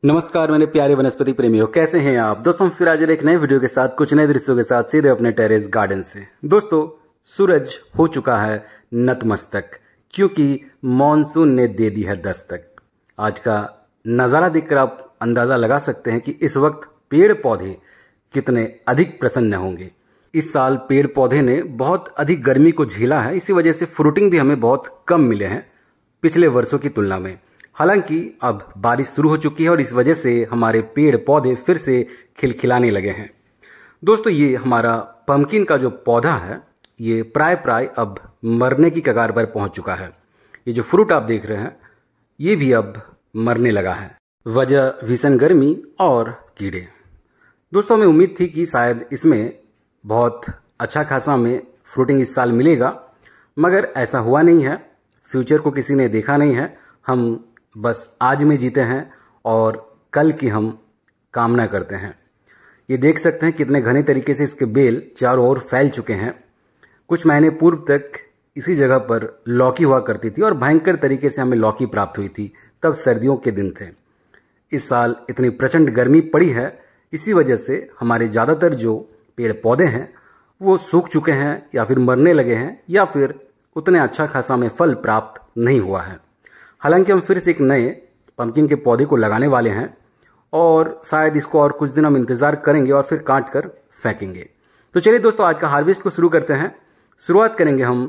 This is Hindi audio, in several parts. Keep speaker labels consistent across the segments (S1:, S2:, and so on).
S1: नमस्कार मेरे प्यारे वनस्पति प्रेमियों, कैसे हैं आप दोस्तों। फिर आज एक नए वीडियो के साथ कुछ नए दृश्यों के साथ सीधे अपने टेरेस गार्डन से। दोस्तों सूरज हो चुका है नतमस्तक क्योंकि मॉनसून ने दे दी है दस्तक। आज का नज़ारा देखकर आप अंदाजा लगा सकते हैं कि इस वक्त पेड़ पौधे कितने अधिक प्रसन्न होंगे। इस साल पेड़ पौधे ने बहुत अधिक गर्मी को झेला है, इसी वजह से फ्रूटिंग भी हमें बहुत कम मिले हैं पिछले वर्षों की तुलना में। हालांकि अब बारिश शुरू हो चुकी है और इस वजह से हमारे पेड़ पौधे फिर से खिलखिलाने लगे हैं। दोस्तों ये हमारा पम्पकिन का जो पौधा है ये प्राय अब मरने की कगार पर पहुंच चुका है। ये जो फ्रूट आप देख रहे हैं ये भी अब मरने लगा है, वजह भीषण गर्मी और कीड़े। दोस्तों हमें उम्मीद थी कि शायद इसमें बहुत अच्छा खासा हमें फ्रूटिंग इस साल मिलेगा, मगर ऐसा हुआ नहीं है। फ्यूचर को किसी ने देखा नहीं है, हम बस आज में जीते हैं और कल की हम कामना करते हैं। ये देख सकते हैं कितने घने तरीके से इसके बेल चारों ओर फैल चुके हैं। कुछ महीने पूर्व तक इसी जगह पर लौकी हुआ करती थी और भयंकर तरीके से हमें लौकी प्राप्त हुई थी, तब सर्दियों के दिन थे। इस साल इतनी प्रचंड गर्मी पड़ी है, इसी वजह से हमारे ज़्यादातर जो पेड़ पौधे हैं वो सूख चुके हैं या फिर मरने लगे हैं या फिर उतने अच्छा खासा हमें फल प्राप्त नहीं हुआ है। हालांकि हम फिर से एक नए पम्पकिन के पौधे को लगाने वाले हैं और शायद इसको और कुछ दिन हम इंतज़ार करेंगे और फिर काट कर फेंकेंगे। तो चलिए दोस्तों आज का हार्वेस्ट को शुरू करते हैं। शुरुआत करेंगे हम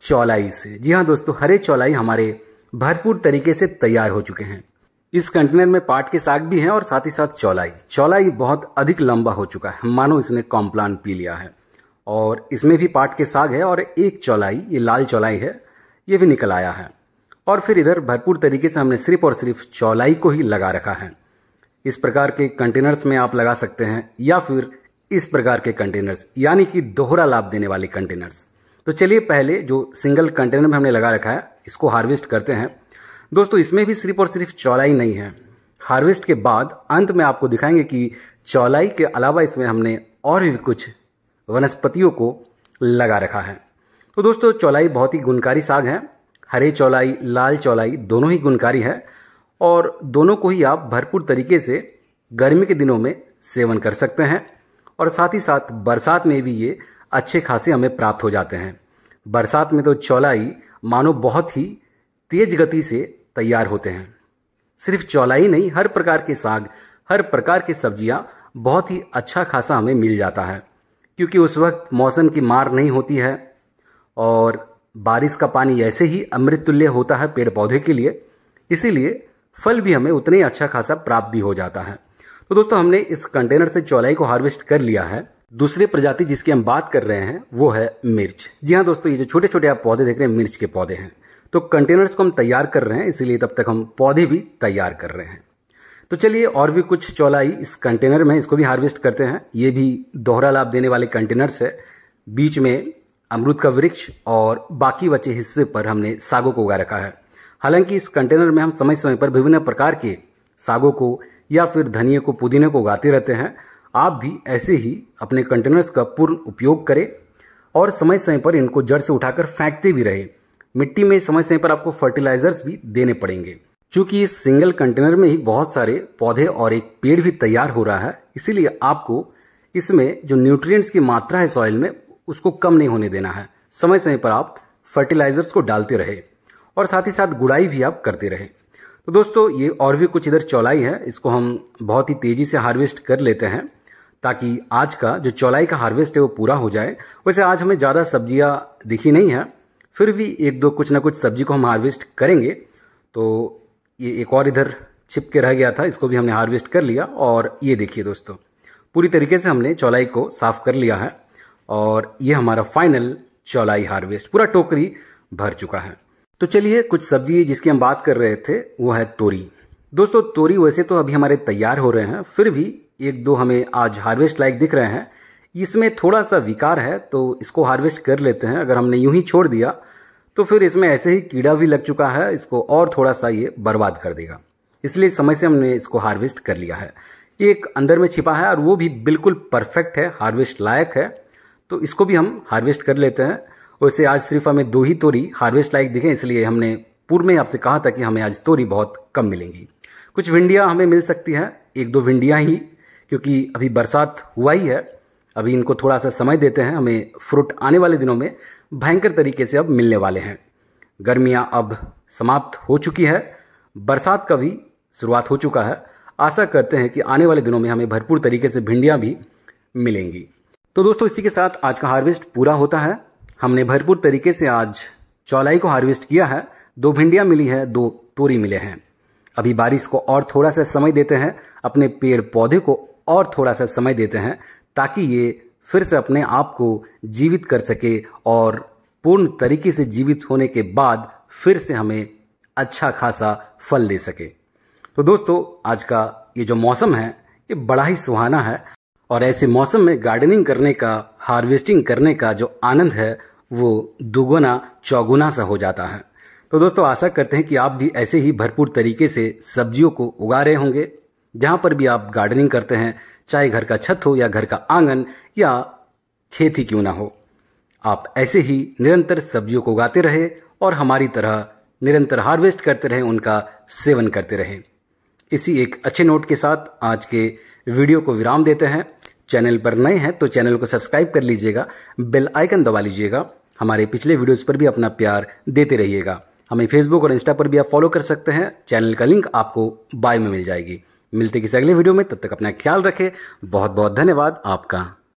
S1: चौलाई से। जी हाँ दोस्तों, हरे चौलाई हमारे भरपूर तरीके से तैयार हो चुके हैं। इस कंटेनर में पाट के साग भी हैं और साथ ही साथ चौलाई बहुत अधिक लंबा हो चुका है, मानो इसने कॉम्प्लान पी लिया है। और इसमें भी पाट के साग है और एक चौलाई, ये लाल चौलाई है, ये भी निकल आया है। और फिर इधर भरपूर तरीके से हमने सिर्फ और सिर्फ चौलाई को ही लगा रखा है। इस प्रकार के कंटेनर्स में आप लगा सकते हैं या फिर इस प्रकार के कंटेनर्स, यानी कि दोहरा लाभ देने वाले कंटेनर्स। तो चलिए पहले जो सिंगल कंटेनर में हमने लगा रखा है इसको हार्वेस्ट करते हैं। दोस्तों इसमें भी सिर्फ और सिर्फ चौलाई नहीं है। हार्वेस्ट के बाद अंत में आपको दिखाएंगे कि चौलाई के अलावा इसमें हमने और भी कुछ वनस्पतियों को लगा रखा है। तो दोस्तों चौलाई बहुत ही गुणकारी साग है। हरे चौलाई, लाल चौलाई दोनों ही गुणकारी है और दोनों को ही आप भरपूर तरीके से गर्मी के दिनों में सेवन कर सकते हैं और साथ ही साथ बरसात में भी ये अच्छे खासे हमें प्राप्त हो जाते हैं। बरसात में तो चौलाई मानो बहुत ही तेज गति से तैयार होते हैं। सिर्फ चौलाई नहीं, हर प्रकार के साग, हर प्रकार की सब्जियां बहुत ही अच्छा खासा हमें मिल जाता है, क्योंकि उस वक्त मौसम की मार नहीं होती है और बारिश का पानी ऐसे ही अमृत तुल्य होता है पेड़ पौधे के लिए, इसीलिए फल भी हमें उतने अच्छा खासा प्राप्त भी हो जाता है। तो दोस्तों हमने इस कंटेनर से चौलाई को हार्वेस्ट कर लिया है। दूसरे प्रजाति जिसकी हम बात कर रहे हैं वो है मिर्च। जी हाँ दोस्तों, ये जो छोटे छोटे आप पौधे देख रहे हैं मिर्च के पौधे हैं। तो कंटेनर्स को हम तैयार कर रहे हैं, इसीलिए तब तक हम पौधे भी तैयार कर रहे हैं। तो चलिए और भी कुछ चौलाई इस कंटेनर में, इसको भी हार्वेस्ट करते हैं। ये भी दोहरा लाभ देने वाले कंटेनर्स है। बीच में अमरूद का वृक्ष और बाकी बचे हिस्से पर हमने सागों को उगा रखा है। हालांकि इस कंटेनर में हम समय समय पर विभिन्न प्रकार के सागों को या फिर धनिए को, पुदीने को उगाते रहते हैं। आप भी ऐसे ही अपने कंटेनर्स का पूर्ण उपयोग करें और समय समय पर इनको जड़ से उठाकर फेंकते भी रहे। मिट्टी में समय समय पर आपको फर्टिलाइजर्स भी देने पड़ेंगे, क्योंकि इस सिंगल कंटेनर में ही बहुत सारे पौधे और एक पेड़ भी तैयार हो रहा है। इसीलिए आपको इसमें जो न्यूट्रिएंट्स की मात्रा है सॉइल में उसको कम नहीं होने देना है। समय समय पर आप फर्टिलाइजर्स को डालते रहे और साथ ही साथ गुड़ाई भी आप करते रहे। तो दोस्तों ये और भी कुछ इधर चौलाई है, इसको हम बहुत ही तेजी से हार्वेस्ट कर लेते हैं ताकि आज का जो चौलाई का हार्वेस्ट है वो पूरा हो जाए। वैसे आज हमें ज़्यादा सब्जियां दिखी नहीं है, फिर भी एक दो कुछ ना कुछ सब्जी को हम हार्वेस्ट करेंगे। तो ये एक और इधर छिप के रह गया था, इसको भी हमने हार्वेस्ट कर लिया। और ये देखिए दोस्तों, पूरी तरीके से हमने चौलाई को साफ कर लिया है और ये हमारा फाइनल चौलाई हार्वेस्ट, पूरा टोकरी भर चुका है। तो चलिए कुछ सब्जी जिसकी हम बात कर रहे थे वो है तोरी। दोस्तों तोरी वैसे तो अभी हमारे तैयार हो रहे हैं, फिर भी एक दो हमें आज हार्वेस्ट लायक दिख रहे हैं। इसमें थोड़ा सा विकार है तो इसको हार्वेस्ट कर लेते हैं। अगर हमने यूं ही छोड़ दिया तो फिर इसमें ऐसे ही कीड़ा भी लग चुका है, इसको और थोड़ा सा ये बर्बाद कर देगा। इसलिए समय से हमने इसको हार्वेस्ट कर लिया है। एक अंदर में छिपा है और वो भी बिल्कुल परफेक्ट है, हार्वेस्ट लायक है, तो इसको भी हम हार्वेस्ट कर लेते हैं। वैसे आज सिर्फ हमें 2 ही तोरी हार्वेस्ट लायक दिखे, इसलिए हमने पूर्व में आपसे कहा था कि हमें आज तोरी बहुत कम मिलेंगी। कुछ भिंडियाँ हमें मिल सकती हैं, 1-2 भिंडियाँ ही, क्योंकि अभी बरसात हुआ ही है। अभी इनको थोड़ा सा समय देते हैं, हमें फ्रूट आने वाले दिनों में भयंकर तरीके से अब मिलने वाले हैं। गर्मियाँ अब समाप्त हो चुकी है, बरसात का भी शुरुआत हो चुका है। आशा करते हैं कि आने वाले दिनों में हमें भरपूर तरीके से भिंडियाँ भी मिलेंगी। तो दोस्तों इसी के साथ आज का हार्वेस्ट पूरा होता है। हमने भरपूर तरीके से आज चौलाई को हार्वेस्ट किया है। 2 भिंडियाँ मिली है, 2 तोरी मिले हैं। अभी बारिश को और थोड़ा सा समय देते हैं, अपने पेड़ पौधे को और थोड़ा सा समय देते हैं, ताकि ये फिर से अपने आप को जीवित कर सके और पूर्ण तरीके से जीवित होने के बाद फिर से हमें अच्छा खासा फल दे सके। तो दोस्तों आज का ये जो मौसम है ये बड़ा ही सुहाना है, और ऐसे मौसम में गार्डनिंग करने का, हार्वेस्टिंग करने का जो आनंद है वो दुगुना चौगुना सा हो जाता है। तो दोस्तों आशा करते हैं कि आप भी ऐसे ही भरपूर तरीके से सब्जियों को उगा रहे होंगे। जहां पर भी आप गार्डनिंग करते हैं, चाहे घर का छत हो या घर का आंगन या खेत ही क्यों ना हो, आप ऐसे ही निरंतर सब्जियों को उगाते रहे और हमारी तरह निरंतर हार्वेस्ट करते रहें, उनका सेवन करते रहें। इसी एक अच्छे नोट के साथ आज के वीडियो को विराम देते हैं। चैनल पर नए हैं तो चैनल को सब्सक्राइब कर लीजिएगा, बेल आइकन दबा लीजिएगा। हमारे पिछले वीडियोस पर भी अपना प्यार देते रहिएगा। हमें फेसबुक और इंस्टा पर भी आप फॉलो कर सकते हैं। चैनल का लिंक आपको बायो में मिल जाएगी। मिलते किसी अगले वीडियो में, तब तक अपना ख्याल रखें। बहुत बहुत धन्यवाद आपका।